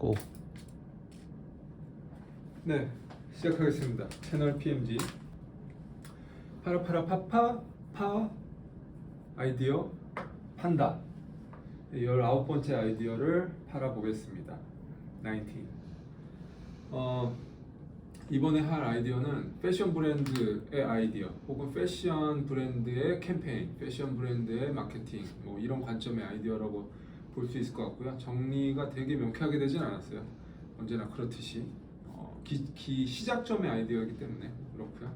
고. 네, 시작하겠습니다. 채널 PMG 파라파라파파 파 아이디어 판다 19번째 아이디어를 팔아보겠습니다. 19. 이번에 할 아이디어는 패션 브랜드의 아이디어 혹은 패션 브랜드의 캠페인, 패션 브랜드의 마케팅 뭐 이런 관점의 아이디어라고 볼 수 있을 것 같고요. 정리가 되게 명쾌하게 되진 않았어요. 언제나 그렇듯이 시작점의 아이디어이기 때문에 그렇고요.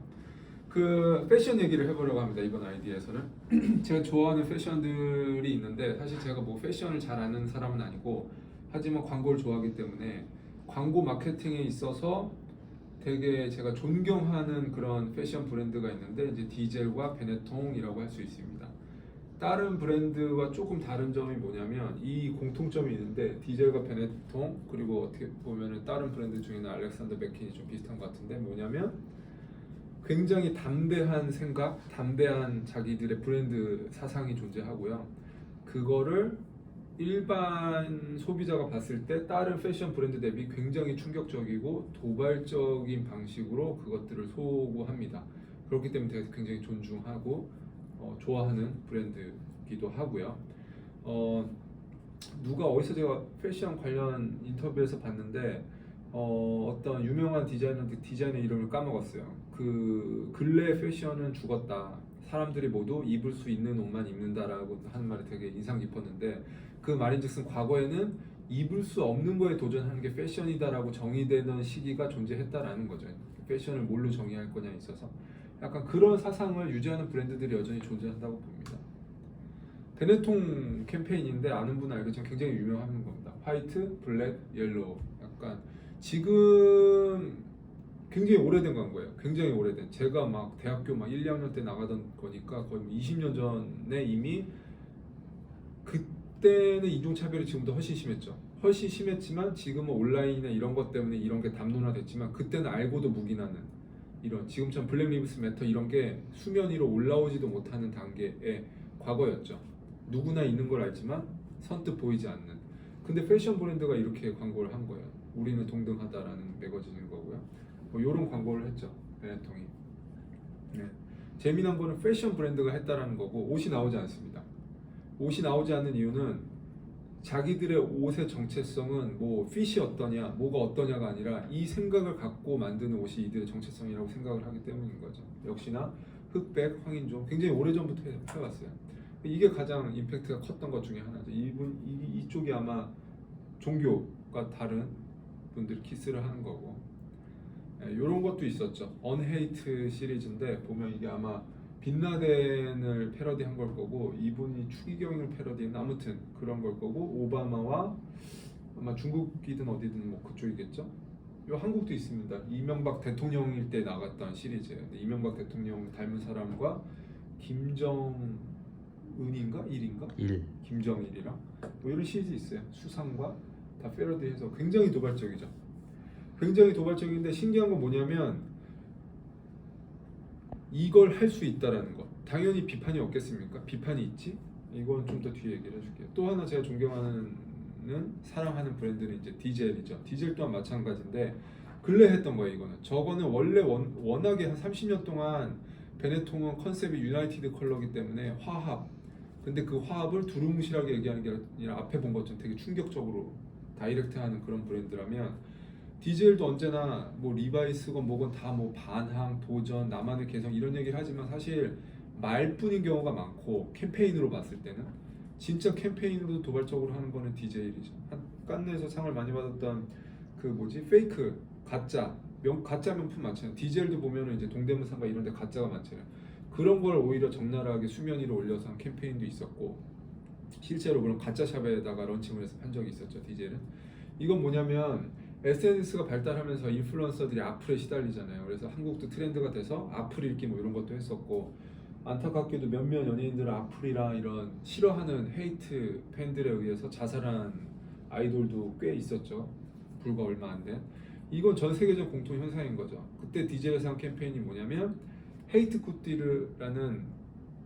그 패션 얘기를 해보려고 합니다. 이번 아이디어에서는 제가 좋아하는 패션들이 있는데 사실 제가 뭐 패션을 잘 아는 사람은 아니고 하지만 광고를 좋아하기 때문에 광고 마케팅에 있어서 되게 제가 존경하는 그런 패션 브랜드가 있는데 이제 디젤과 베네통이라고 할 수 있습니다. 다른 브랜드와 조금 다른 점이 뭐냐면 이 공통점이 있는데 디젤과 베네통 그리고 어떻게 보면은 다른 브랜드 중에는 알렉산더 맥퀸이 좀 비슷한 것 같은데 뭐냐면 굉장히 담대한 생각, 담대한 자기들의 브랜드 사상이 존재하고요. 그거를 일반 소비자가 봤을 때 다른 패션 브랜드 대비 굉장히 충격적이고 도발적인 방식으로 그것들을 소구합니다. 그렇기 때문에 제가 굉장히 존중하고 좋아하는 브랜드이기도 하고요. 누가 어디서 제가 패션 관련 인터뷰에서 봤는데 어떤 유명한 디자이너의 이름을 까먹었어요. 그 근래 패션은 죽었다. 사람들이 모두 입을 수 있는 옷만 입는다라고 하는 말이 되게 인상 깊었는데 그 말인즉슨 과거에는 입을 수 없는 거에 도전하는 게 패션이다라고 정의되는 시기가 존재했다라는 거죠. 패션을 뭘로 정의할 거냐에 있어서 약간 그런 사상을 유지하는 브랜드들이 여전히 존재한다고 봅니다. 베네통 캠페인인데 아는 분은 알겠지만 굉장히 유명한 겁니다. 화이트, 블랙, 옐로우. 약간 지금 굉장히 오래된 광고예요. 굉장히 오래된. 제가 막 대학교 막 1, 2학년 때 나가던 거니까 거의 20년 전에 이미 그때는 인종차별이 지금보다 훨씬 심했죠. 훨씬 심했지만 지금은 온라인이나 이런 것 때문에 이런 게 담론화됐지만 그때는 알고도 묵인하는 이런 지금처럼 블랙 리브스 매터 이런 게 수면 위로 올라오지도 못하는 단계의 과거였죠. 누구나 있는 걸 알지만 선뜻 보이지 않는. 근데 패션 브랜드가 이렇게 광고를 한 거예요. 우리는 동등하다라는 매거진인 거고요. 뭐 이런 광고를 했죠. 베네통이. 네. 재미난 거는 패션 브랜드가 했다라는 거고 옷이 나오지 않습니다. 옷이 나오지 않는 이유는 자기들의 옷의 정체성은 뭐 핏이 어떠냐, 뭐가 어떠냐가 아니라 이 생각을 갖고 만드는 옷이 이들의 정체성이라고 생각을 하기 때문인 거죠. 역시나 흑백, 황인종 굉장히 오래전부터 해왔어요. 이게 가장 임팩트가 컸던 것 중에 하나죠. 이쪽이 아마 종교가 다른 분들이 키스를 하는 거고 이런 것도 있었죠. 언헤이트 시리즈인데 보면 이게 아마 빈라덴을 패러디한 걸 거고 이분이 추기경을 패러디한 아무튼 그런 걸 거고 오바마와 아마 중국이든 어디든 뭐 그쪽이겠죠. 요 한국도 있습니다. 이명박 대통령일 때 나갔던 시리즈예요. 이명박 대통령 닮은 사람과 김정은인가 일인가 김정일이랑 뭐 이런 시리즈 있어요. 수상과 다 패러디해서 굉장히 도발적이죠. 굉장히 도발적인데 신기한 건 뭐냐면 이걸 할 수 있다라는 것. 당연히 비판이 없겠습니까? 비판이 있지? 이건 좀 더 뒤에 얘기를 해줄게요. 또 하나 제가 존경하는 사랑하는 브랜드는 이제 디젤이죠. 디젤 또한 마찬가지인데 근래 했던 거예요. 이거는 저거는 원래 워낙에 한 30년 동안 베네통은 컨셉이 유나이티드 컬러기 때문에 화합. 근데 그 화합을 두루뭉실하게 얘기하는 게 아니라 앞에 본 것처럼 되게 충격적으로 다이렉트하는 그런 브랜드라면 디젤도 언제나 뭐 리바이스건 뭐건 다 뭐 반항, 도전, 나만의 개성 이런 얘기를 하지만 사실 말뿐인 경우가 많고 캠페인으로 봤을 때는 진짜 캠페인으로도 도발적으로 하는 거는 디젤이죠. 깐느에서 상을 많이 받았던 그 뭐지 페이크 가짜 명품 많잖아요. 디젤도 보면은 이제 동대문상가 이런 데 가짜가 많잖아요. 그런 걸 오히려 적나라하게 수면 위로 올려서 한 캠페인도 있었고 실제로 그런 가짜 샵에다가 런칭을 해서 판 적이 있었죠. 디젤은 이건 뭐냐면 SNS가 발달하면서 인플루언서들이 악플에 시달리잖아요. 그래서 한국도 트렌드가 돼서 악플 읽기 뭐 이런 것도 했었고 안타깝게도 몇몇 연예인들은 악플이랑 이런 싫어하는 헤이트 팬들에 의해서 자살한 아이돌도 꽤 있었죠. 불과 얼마 안 된. 이건 전 세계적 공통 현상인 거죠. 그때 디젤에서 한 캠페인이 뭐냐면 헤이트 꾸띠르라는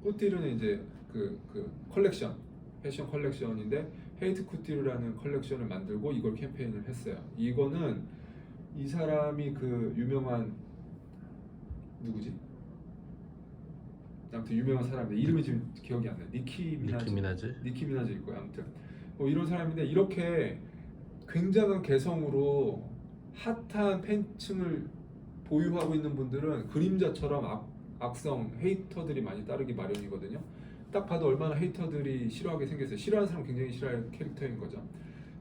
꾸띠르는 이제 그 컬렉션 패션 컬렉션인데 헤이트 쿠티르라는 컬렉션을 만들고 이걸 캠페인을 했어요. 이거는 이 사람이 그 유명한 누구지? 아무튼 유명한 사람인데 이름이 지금 기억이 안 나요. 니키 미나즈? 니키 미나즈일 거예요. 아무튼 뭐 이런 사람인데 이렇게 굉장한 개성으로 핫한 팬층을 보유하고 있는 분들은 그림자처럼 악성 헤이터들이 많이 따르기 마련이거든요. 딱 봐도 얼마나 헤이터들이 싫어하게 생겼어요. 싫어하는 사람 굉장히 싫어할 캐릭터인 거죠.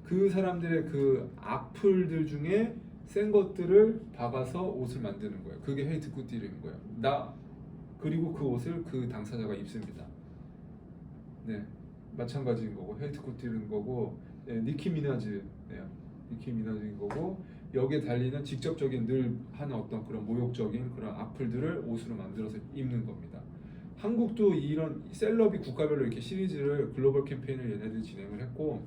그 사람들의 그 악플들 중에 센 것들을 박아서 옷을 만드는 거예요. 그게 헤이트 쿠티르인 거예요. 그리고 그 옷을 그 당사자가 입습니다. 네, 마찬가지인 거고 헤이트 쿠티르인 거고 니키 미나즈예요. 니키 미나즈인 거고 여기에 달리는 직접적인 늘 하는 어떤 그런 모욕적인 그런 악플들을 옷으로 만들어서 입는 겁니다. 한국도 이런 셀럽이 국가별로 이렇게 시리즈를 글로벌 캠페인을 얘네들이 진행을 했고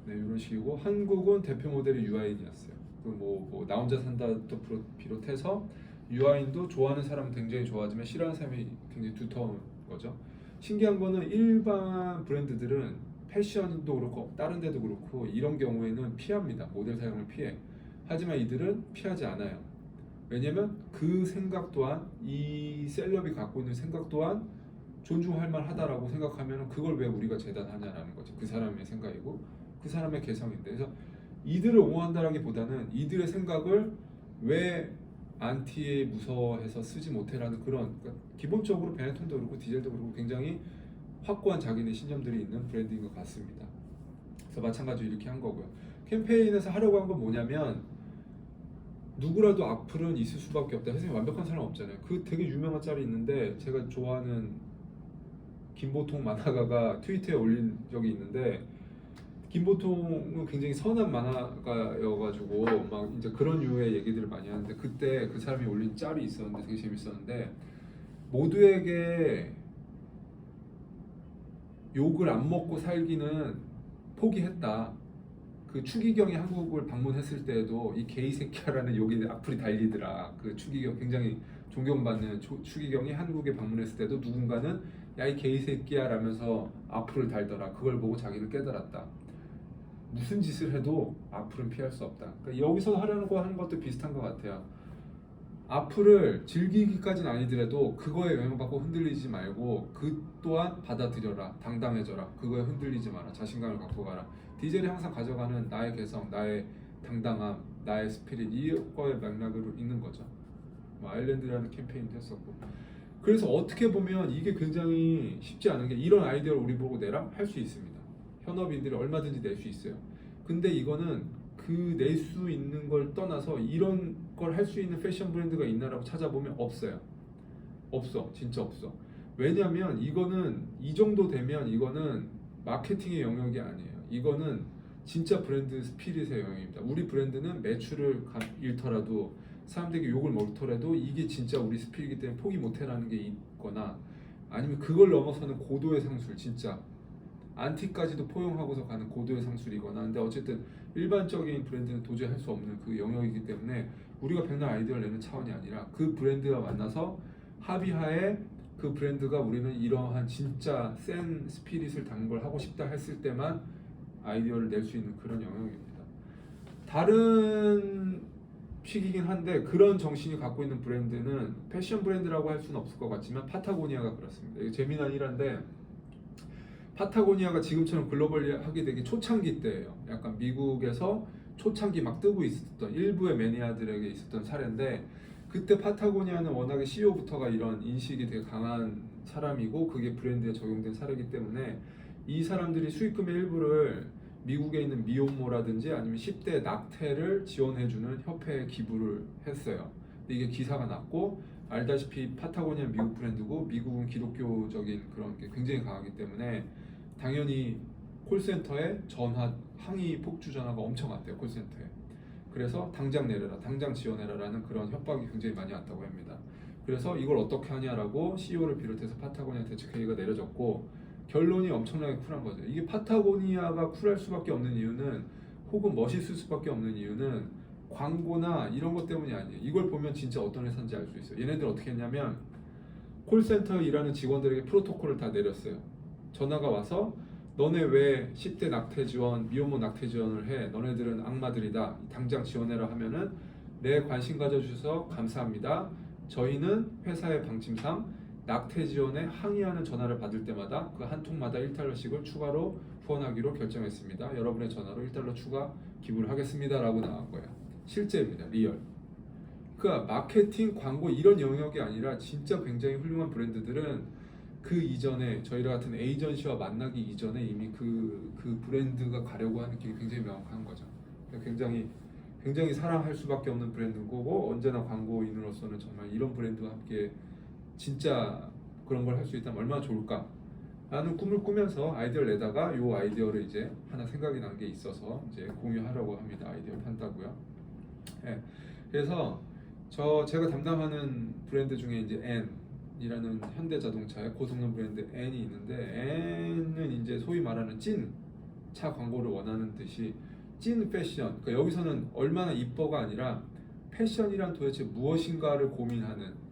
네, 이런 식이고 한국은 대표 모델이 유아인이었어요. 뭐 나 혼자 산다도 비롯해서 유아인도 좋아하는 사람은 굉장히 좋아하지만 싫어하는 사람이 굉장히 두터운 거죠. 신기한 거는 일반 브랜드들은 패션도 그렇고 다른 데도 그렇고 이런 경우에는 피합니다. 모델 사용을 피해. 하지만 이들은 피하지 않아요. 왜냐면 그 생각 또한 이 셀럽이 갖고 있는 생각 또한 존중할 만하다라고 생각하면 그걸 왜 우리가 재단하냐라는 거죠. 그 사람의 생각이고 그 사람의 개성인데 그래서 이들을 옹호한다라기보다는 이들의 생각을 왜 안티에 무서워해서 쓰지 못해라는 그런 그러니까 기본적으로 베네톤도 그렇고 디젤도 그렇고 굉장히 확고한 자기네 신념들이 있는 브랜드인 것 같습니다. 그래서 마찬가지로 이렇게 한 거고요. 캠페인에서 하려고 한 건 뭐냐면 누구라도 악플은 있을 수밖에 없다. 세상에 완벽한 사람 없잖아요. 그 되게 유명한 짤이 있는데 제가 좋아하는 김보통 만화가가 트위터에 올린 적이 있는데 김보통은 굉장히 선한 만화가여가지고 막 이제 그런 류의 얘기들을 많이 하는데 그때 그 사람이 올린 짤이 있었는데 되게 재밌었는데 모두에게 욕을 안 먹고 살기는 포기했다. 그 추기경이 한국을 방문했을 때에도 이 게이 새끼야라는 욕이 악플이 달리더라. 그 추기경 굉장히 존경받는 추기경이 한국에 방문했을 때도 누군가는 야 이 게이 새끼야라면서 악플을 달더라. 그걸 보고 자기를 깨달았다. 무슨 짓을 해도 악플은 피할 수 없다. 그러니까 여기서 하려는 거 하는 것도 비슷한 것 같아요. 악플을 즐기기까지는 아니더라도 그거에 영향받고 흔들리지 말고 그 또한 받아들여라. 당당해져라. 그거에 흔들리지 마라. 자신감을 갖고 가라. 디젤이 항상 가져가는 나의 개성, 나의 당당함, 나의 스피릿 이거의 맥락으로 있는 거죠. 뭐 아일랜드라는 캠페인도 했었고 그래서 어떻게 보면 이게 굉장히 쉽지 않은 게 이런 아이디어를 우리 보고 내라? 할 수 있습니다. 현업인들이 얼마든지 낼 수 있어요. 근데 이거는 그 낼 수 있는 걸 떠나서 이런 걸 할 수 있는 패션 브랜드가 있나라고 찾아보면 없어요. 없어. 진짜 없어. 왜냐면 이거는 이 정도 되면 이거는 마케팅의 영역이 아니에요. 이거는 진짜 브랜드 스피릿의 영역입니다. 우리 브랜드는 매출을 잃더라도 사람들에게 욕을 먹더라도 이게 진짜 우리 스피릿이기 때문에 포기 못해라는 게 있거나 아니면 그걸 넘어서는 고도의 상술 진짜 안티까지도 포용하고서 가는 고도의 상술이거나 근데 어쨌든 일반적인 브랜드는 도저히 할 수 없는 그 영역이기 때문에 우리가 백날 아이디어를 내는 차원이 아니라 그 브랜드와 만나서 합의하에 그 브랜드가 우리는 이러한 진짜 센 스피릿을 담은 걸 하고 싶다 했을 때만 아이디어를 낼 수 있는 그런 영역입니다. 다른 식이긴 한데 그런 정신이 갖고 있는 브랜드는 패션 브랜드라고 할 수는 없을 것 같지만 파타고니아가 그렇습니다. 이게 재미난 일화인데 파타고니아가 지금처럼 글로벌하게 되기 초창기 때예요. 약간 미국에서 초창기 막 뜨고 있었던 일부의 매니아들에게 있었던 사례인데 그때 파타고니아는 워낙에 CEO부터가 이런 인식이 되게 강한 사람이고 그게 브랜드에 적용된 사례이기 때문에 이 사람들이 수익금의 일부를 미국에 있는 미혼모라든지 아니면 10대 낙태를 지원해주는 협회에 기부를 했어요. 근데 이게 기사가 났고 알다시피 파타고니아 미국 브랜드고 미국은 기독교적인 그런 게 굉장히 강하기 때문에 당연히 콜센터에 전화 항의 폭주 전화가 엄청 왔대요. 콜센터에. 그래서 당장 내려라, 당장 지원해라라는 그런 협박이 굉장히 많이 왔다고 합니다. 그래서 이걸 어떻게 하냐라고 CEO를 비롯해서 파타고니아 대책회의가 내려졌고 결론이 엄청나게 쿨한 거죠. 이게 파타고니아가 쿨할 수밖에 없는 이유는 혹은 멋있을 수밖에 없는 이유는 광고나 이런 것 때문이 아니에요. 이걸 보면 진짜 어떤 회사인지 알 수 있어요. 얘네들 어떻게 했냐면 콜센터에 일하는 직원들에게 프로토콜을 다 내렸어요. 전화가 와서 너네 왜 10대 낙태 지원, 미혼모 낙태 지원을 해? 너네들은 악마들이다. 당장 지원해라 하면은 내 관심 가져주셔서 감사합니다. 저희는 회사의 방침상 낙태 지원에 항의하는 전화를 받을 때마다 그 한 통마다 1달러씩을 추가로 후원하기로 결정했습니다. 여러분의 전화로 1달러 추가 기부를 하겠습니다. 라고 나온 거예요. 실제입니다. 리얼. 그러니까 마케팅, 광고 이런 영역이 아니라 진짜 굉장히 훌륭한 브랜드들은 그 이전에 저희랑 같은 에이전시와 만나기 이전에 이미 그 브랜드가 가려고 하는 길이 굉장히 명확한 거죠. 굉장히 사랑할 수밖에 없는 브랜드인 거고 언제나 광고인으로서는 정말 이런 브랜드와 함께 진짜 그런 걸 할 수 있다면 얼마나 좋을까? 라는 꿈을 꾸면서 아이디어를 내다가 이 아이디어를 이제 하나 생각이 난 게 있어서 이제 공유하려고 합니다. 아이디어 판다고요. 네. 그래서 제가 담당하는 브랜드 중에 이제 N이라는 현대자동차의 고성능 브랜드 N이 있는데 N은 이제 소위 말하는 찐 차 광고를 원하는 듯이 찐 패션. 그러니까 여기서는 얼마나 이뻐가 아니라 패션이란 도대체 무엇인가를 고민하는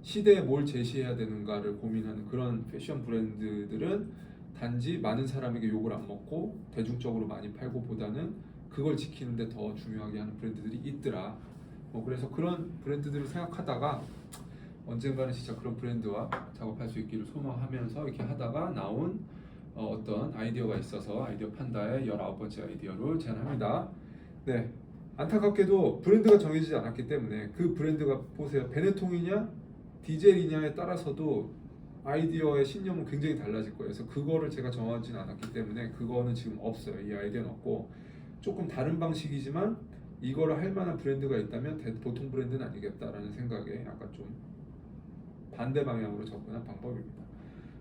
시대에 뭘 제시해야 되는가를 고민하는 그런 패션 브랜드들은 단지 많은 사람에게 욕을 안 먹고 대중적으로 많이 팔고 보다는 그걸 지키는데 더 중요하게 하는 브랜드들이 있더라. 그래서 그런 브랜드들을 생각하다가 언젠가는 진짜 그런 브랜드와 작업할 수 있기를 소망하면서 이렇게 하다가 나온 어떤 아이디어가 있어서 아이디어 판다의 19번째 아이디어를 제안합니다. 네, 안타깝게도 브랜드가 정해지지 않았기 때문에 그 브랜드가 보세요. 베네통이냐 디젤이냐에 따라서도 아이디어의 신념은 굉장히 달라질 거예요. 그래서 그거를 제가 정하지는 않았기 때문에 그거는 지금 없어요. 이 아이디어는 없고 조금 다른 방식이지만 이거를 할 만한 브랜드가 있다면 보통 브랜드는 아니겠다라는 생각에 약간 좀 반대 방향으로 접근한 방법입니다.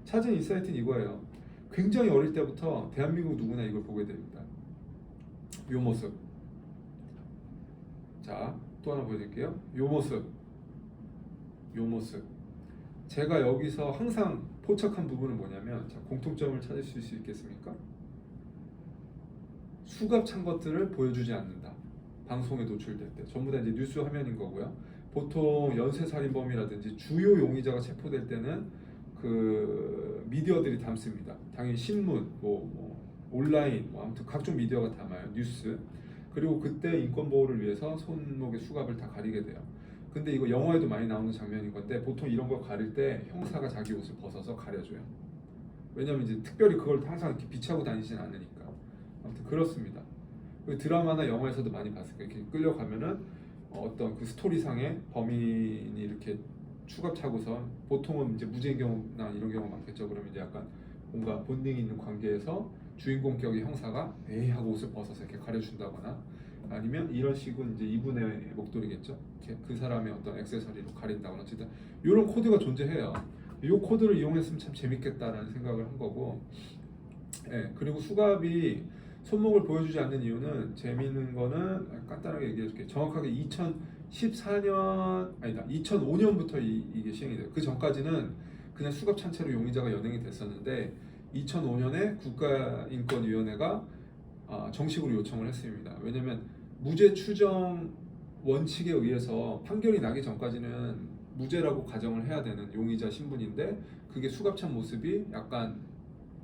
찾은 인사이트는 이거예요. 굉장히 어릴 때부터 대한민국 누구나 이걸 보게 됩니다. 이 모습. 자, 또 하나 보여드릴게요. 이 모습. 이 모습. 제가 여기서 항상 포착한 부분은 뭐냐면, 자, 공통점을 찾으실 수 있겠습니까? 수갑 찬 것들을 보여주지 않는다. 방송에 노출될 때 전부 다 이제 뉴스 화면인 거고요. 보통 연쇄살인범이라든지 주요 용의자가 체포될 때는 그 미디어들이 담습니다. 당연히 신문, 온라인, 아무튼 각종 미디어가 담아요. 뉴스. 그리고 그때 인권 보호를 위해서 손목에 수갑을 다 가리게 돼요. 근데 이거 영화에도 많이 나오는 장면인 건데 보통 이런 걸 가릴 때 형사가 자기 옷을 벗어서 가려줘요. 왜냐면 이제 특별히 그걸 항상 이렇게 비치하고 다니진 않으니까. 아무튼 그렇습니다. 드라마나 영화에서도 많이 봤을 거예요. 이렇게 끌려가면은 어떤 그 스토리상의 범인이 이렇게 추갑 차고서 보통은 이제 무죄인 경우나 이런 경우가 많겠죠. 그러면 이제 약간 뭔가 본능이 있는 관계에서 주인공 격의 형사가 에이 하고 옷을 벗어서 이렇게 가려준다거나 아니면 이런 식은 이제 이분의 목도리겠죠. 이렇게 그 사람의 어떤 액세서리로 가린다거나 어쨌든 이런 코드가 존재해요. 이 코드를 이용했으면 참 재밌겠다라는 생각을 한 거고, 예, 그리고 수갑이 손목을 보여주지 않는 이유는 재미있는 거는 간단하게 얘기해줄게요. 정확하게 2014년 아니다 2005년부터 이게 시행이 돼요. 그 전까지는 그냥 수갑 찬 채로 용의자가 연행이 됐었는데 2005년에 국가인권위원회가 정식으로 요청을 했습니다. 왜냐하면 무죄 추정 원칙에 의해서 판결이 나기 전까지는 무죄라고 가정을 해야 되는 용의자 신분인데 그게 수갑 찬 모습이 약간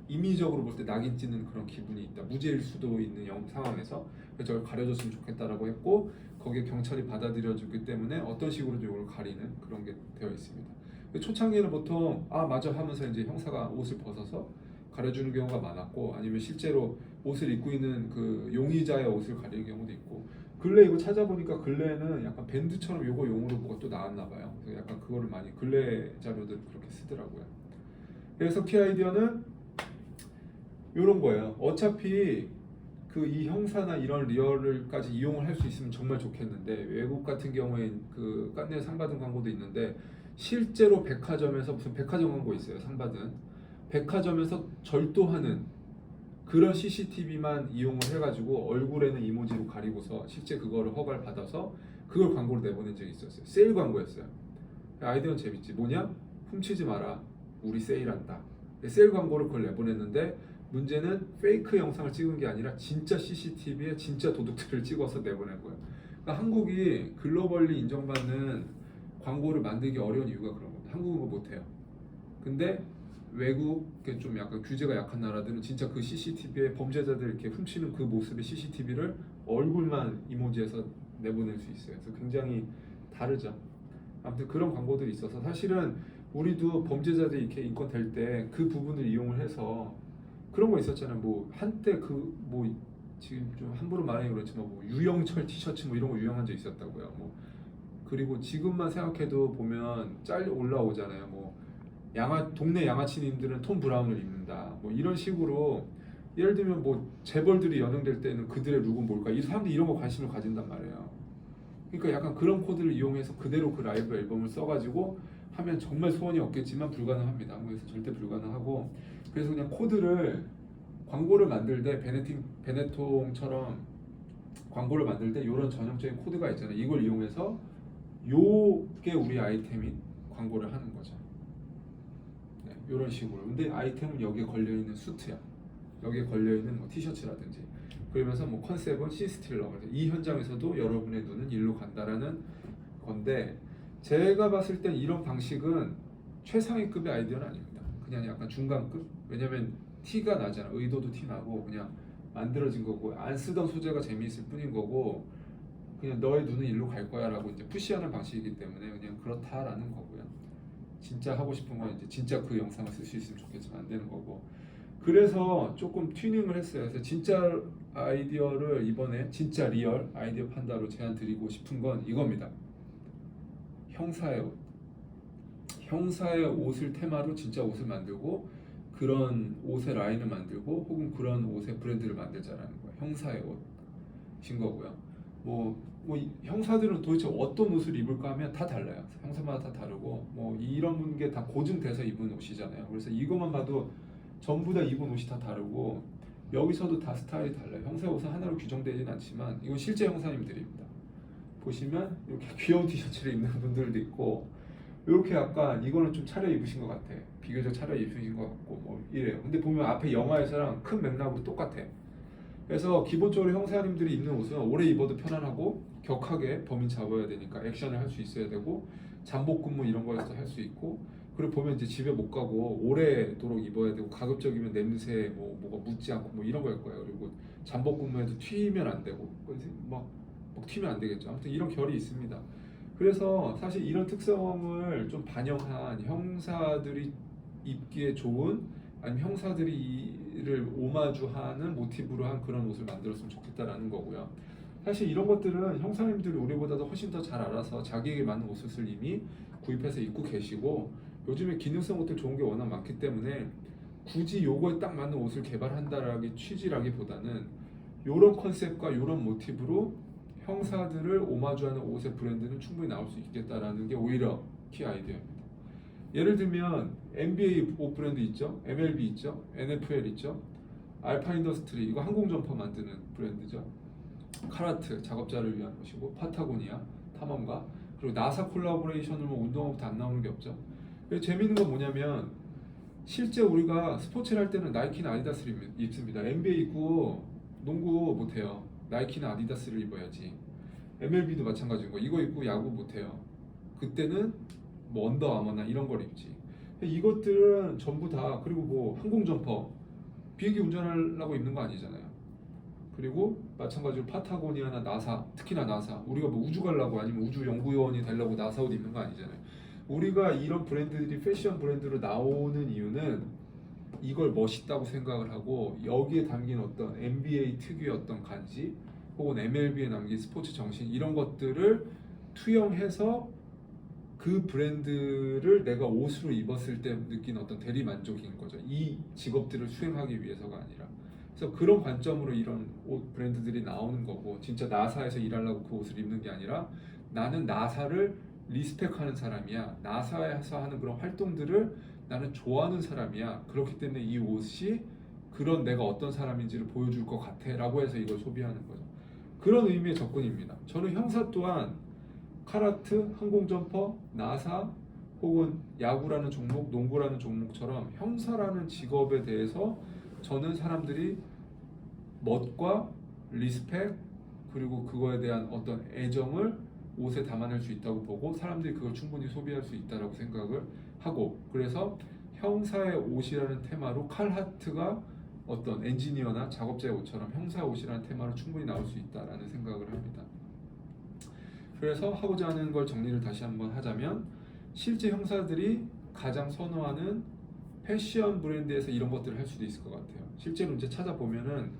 임의적으로 볼 때 낙인 찍는 그런 기분이 있다. 무죄일 수도 있는 상황에서 그래서 저걸 가려줬으면 좋겠다라고 했고 거기에 경찰이 받아들여주기 때문에 어떤 식으로도 이걸 가리는 그런 게 되어 있습니다. 초창기에는 보통 맞아 하면서 이제 형사가 옷을 벗어서 가려주는 경우가 많았고 아니면 실제로 옷을 입고 있는 그 용의자의 옷을 가리는 경우도 있고 근래 이거 찾아보니까 근래에는 약간 밴드처럼 요거 용어로 뭐가 또 나왔나 봐요. 그래서 약간 그거를 많이 근래 자료들 그렇게 쓰더라고요. 그래서 키 아이디어는 이런 거예요. 어차피 그 이 형사나 이런 리얼을까지 이용을 할 수 있으면 정말 좋겠는데 외국 같은 경우에 그 깐네 상 받은 광고도 있는데 실제로 백화점에서 무슨 백화점 광고 있어요. 상 받은 백화점에서 절도하는 그런 CCTV만 이용을 해가지고 얼굴에는 이모지로 가리고서 실제 그거를 허가를 받아서 그걸 광고로 내보낸 적이 있었어요. 세일 광고였어요. 아이디어는 재밌지. 뭐냐? 훔치지 마라. 우리 세일한다. 세일 광고를 그걸 내보냈는데 문제는 페이크 영상을 찍은 게 아니라 진짜 CCTV에 진짜 도둑들을 찍어서 내보낸 거예요. 그러니까 한국이 글로벌리 인정받는 광고를 만들기 어려운 이유가 그런 겁니다. 한국은 그거 못해요. 근데 외국에 좀 약간 규제가 약한 나라들은 진짜 그 CCTV에 범죄자들 이렇게 훔치는 그 모습의 CCTV를 얼굴만 이모지해서 내보낼 수 있어요. 그래서 굉장히 다르죠. 아무튼 그런 광고들이 있어서 사실은 우리도 범죄자들이 이렇게 인권 될 때 그 부분을 이용을 해서 그런 거 있었잖아요. 뭐 한때 그 뭐 지금 좀 함부로 말하기 그렇지만 뭐 유영철 티셔츠 뭐 이런 거 유행한 적 있었다고요. 뭐 그리고 지금만 생각해도 보면 짤 올라오잖아요. 뭐 동네 양아치님들은 톰 브라운을 입는다. 뭐 이런 식으로 예를 들면 뭐 재벌들이 연행될 때는 그들의 룩은 뭘까? 이 사람들이 이런 거 관심을 가진단 말이에요. 그러니까 약간 그런 코드를 이용해서 그대로 그 라이브 앨범을 써가지고 하면 정말 소원이 없겠지만 불가능합니다. 한국에서 절대 불가능하고 그래서 그냥 코드를 광고를 만들 때 베네통처럼 광고를 만들 때 이런 전형적인 코드가 있잖아요. 이걸 이용해서 요게 우리 아이템인 광고를 하는 거죠. 네, 이런 식으로. 근데 아이템은 여기에 걸려있는 수트야. 여기에 걸려있는 뭐 티셔츠라든지 그러면서 뭐 컨셉은 시스틸러. 이 현장에서도 여러분의 눈은 일로 간다라는 건데 제가 봤을 땐 이런 방식은 최상위급의 아이디어는 아닙니다. 그냥 약간 중간급. 왜냐면 티가 나잖아. 의도도 티 나고 그냥 만들어진 거고 안 쓰던 소재가 재미있을 뿐인 거고 그냥 너의 눈은 일로 갈 거야라고 이제 푸시하는 방식이기 때문에 그냥 그렇다라는 거고요. 진짜 하고 싶은 건 이제 진짜 그 영상을 쓸 수 있으면 좋겠지만 안 되는 거고. 그래서 조금 튜닝을 했어요. 그래서 진짜 아이디어를 이번에 진짜 리얼 아이디어 판다로 제안 드리고 싶은 건 이겁니다. 형사의 옷. 형사의 옷을 테마로 진짜 옷을 만들고 그런 옷의 라인을 만들고 혹은 그런 옷의 브랜드를 만들자라는 거예요. 형사의 옷인 거고요. 뭐 형사들은 도대체 어떤 옷을 입을까 하면 다 달라요. 형사마다 다 다르고 뭐 이런 게 다 고증돼서 입은 옷이잖아요. 그래서 이것만 봐도 전부 다 입은 옷이 다 다르고 여기서도 다 스타일이 달라요. 형사 옷은 하나로 규정되지는 않지만 이건 실제 형사님들입니다. 보시면 이렇게 귀여운 티셔츠를 입는 분들도 있고 이렇게 약간 이거는 좀 차려 입으신 것 같아. 비교적 차려 입으신 것 같고 뭐 이래요. 근데 보면 앞에 영화에서랑 큰 맥락으로 똑같아. 그래서 기본적으로 형사님들이 입는 옷은 오래 입어도 편안하고 격하게 범인 잡아야 되니까 액션을 할 수 있어야 되고 잠복 근무 이런 거에서 할 수 있고 그리고 보면 이제 집에 못 가고 오래도록 입어야 되고 가급적이면 냄새 뭐가 묻지 않고 뭐 이런 거일 거예요. 그리고 잠복 근무에도 튀면 안 되고 막 튀면 안 되겠죠. 아무튼 이런 결이 있습니다. 그래서 사실 이런 특성을 좀 반영한 형사들이 입기에 좋은 아니면 형사들이를 오마주하는 모티브로 한 그런 옷을 만들었으면 좋겠다라는 거고요. 사실 이런 것들은 형사님들이 우리보다도 훨씬 더 잘 알아서 자기에게 맞는 옷을 이미 구입해서 입고 계시고 요즘에 기능성 옷들 좋은 게 워낙 많기 때문에 굳이 요거에 딱 맞는 옷을 개발한다라기 취지라기보다는 요런 컨셉과 요런 모티브로 형사들을 오마주하는 옷의 브랜드는 충분히 나올 수 있겠다라는 게 오히려 키 아이디어입니다. 예를 들면 NBA 옷 브랜드 있죠, MLB 있죠, NFL 있죠, 알파 인더스트리 이거 항공 점퍼 만드는 브랜드죠. 카라트 작업자를 위한 것이고 파타고니아 탐험가 그리고 나사 콜라보레이션으로 뭐 운동화부터 안 나오는 게 없죠. 재밌는 건 뭐냐면 실제 우리가 스포츠를 할 때는 나이키나 아디다스를 입습니다. NBA 입고 농구 못해요. 나이키나 아디다스를 입어야지. MLB도 마찬가지인 거. 이거 입고 야구 못해요. 그때는 뭐 언더아머나 이런 걸 입지. 이것들은 전부 다 그리고 뭐 항공 점퍼 비행기 운전하려고 입는 거 아니잖아요. 그리고 마찬가지로 파타고니아나 나사, 특히나 나사 우리가 뭐 우주 가려고 아니면 우주 연구요원이 되려고 나사 옷 입는 거 아니잖아요. 우리가 이런 브랜드들이 패션 브랜드로 나오는 이유는 이걸 멋있다고 생각을 하고 여기에 담긴 어떤 NBA 특유의 어떤 간지 혹은 MLB에 남긴 스포츠 정신 이런 것들을 투영해서 그 브랜드를 내가 옷으로 입었을 때 느낀 어떤 대리 만족인 거죠. 이 직업들을 수행하기 위해서가 아니라. 그래서 그런 관점으로 이런 옷 브랜드들이 나오는 거고 진짜 나사에서 일하려고 그 옷을 입는 게 아니라 나는 나사를 리스펙하는 사람이야. 나사에서 하는 그런 활동들을 나는 좋아하는 사람이야. 그렇기 때문에 이 옷이 그런 내가 어떤 사람인지를 보여줄 것 같아 라고 해서 이걸 소비하는 거죠. 그런 의미의 접근입니다. 저는 형사 또한 카라트, 항공점퍼, 나사 혹은 야구라는 종목, 농구라는 종목처럼 형사라는 직업에 대해서 저는 사람들이 멋과 리스펙 그리고 그거에 대한 어떤 애정을 옷에 담아낼 수 있다고 보고 사람들이 그걸 충분히 소비할 수 있다고 생각을 하고 그래서 형사의 옷이라는 테마로 칼하트가 어떤 엔지니어나 작업자의 옷처럼 형사의 옷이라는 테마로 충분히 나올 수 있다라는 생각을 합니다. 그래서 하고자 하는 걸 정리를 다시 한번 하자면 실제 형사들이 가장 선호하는 패션 브랜드에서 이런 것들을 할 수도 있을 것 같아요. 실제로 이제 찾아보면은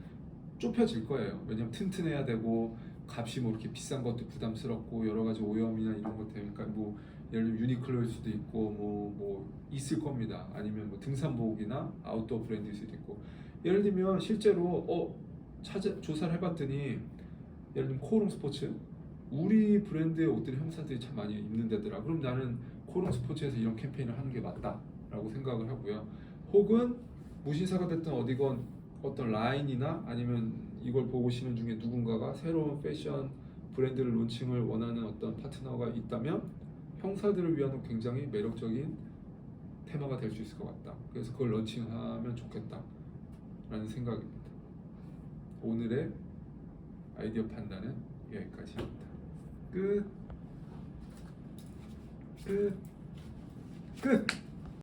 좁혀질 거예요. 왜냐면 튼튼해야 되고 값이 뭐 이렇게 비싼 것도 부담스럽고 여러 가지 오염이나 이런 것 때문에 그러니까 뭐 예를 들면 유니클로일 수도 있고 뭐 있을 겁니다. 아니면 뭐 등산복이나 아웃도어 브랜드일 수도 있고 예를 들면 실제로 조사를 해봤더니 예를 들면 코오롱 스포츠 우리 브랜드의 옷들을 형사들이 참 많이 입는 데더라. 그럼 나는 코오롱 스포츠에서 이런 캠페인을 하는 게 맞다라고 생각을 하고요. 혹은 무신사가 됐든 어디건 어떤 라인이나 아니면 이걸 보시는 중에 누군가가 새로운 패션 브랜드를 론칭을 원하는 어떤 파트너가 있다면 형사들을 위한 굉장히 매력적인 테마가 될 수 있을 것 같다. 그래서 그걸 런칭하면 좋겠다라는 생각입니다. 오늘의 아이디어 판단은 여기까지입니다. 끝.